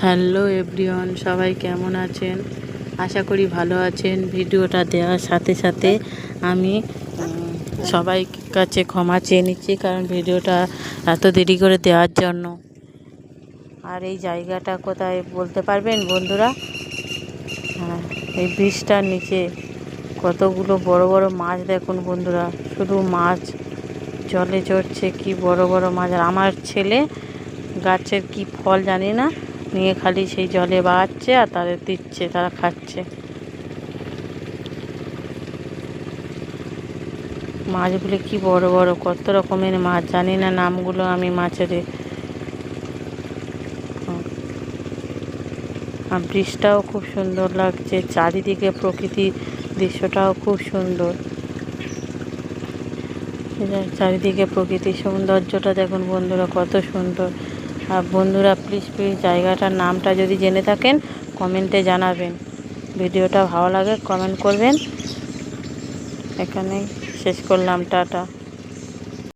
Hello everyone, সবাই কেমন আছেন? আশা করি ভালো আছেন। ভিডিওটা দেওয়ার সাথে সাথে আমি সবাই কাছে ক্ষমা চেয়ে নিচ্ছি, কারণ ভিডিওটা এত দেরি করে দেওয়ার জন্য। আর এই জায়গাটা কোথায় বলতে পারবেন বন্ধুরা? হ্যাঁ, এই ব্রিজটার নিচে কতগুলো বড় বড় মাছ দেখুন বন্ধুরা, শুধু মাছ জলে চড়ছে, কি বড় বড় মাছ। আর আমার ছেলে গাছের কি ফল জানি না, নিয়ে খালি সেই জলে বাড়াচ্ছে আর তাদের দিচ্ছে, তারা খাচ্ছে। মাছগুলো কি বড় বড়, কত রকমের মাছ জানি না নামগুলো আমি মাছের। আর ব্রিজটাও খুব সুন্দর লাগছে, চারিদিকে প্রকৃতির দৃশ্যটাও খুব সুন্দর। চারিদিকে প্রকৃতির সৌন্দর্যটা দেখুন বন্ধুরা, কত সুন্দর। আর বন্ধুরা প্লিজ জায়গাটার নামটা যদি জেনে থাকেন কমেন্টে জানাবেন। ভিডিওটা ভালো লাগে কমেন্ট করবেন। এখানেই শেষ করলাম, টাটা।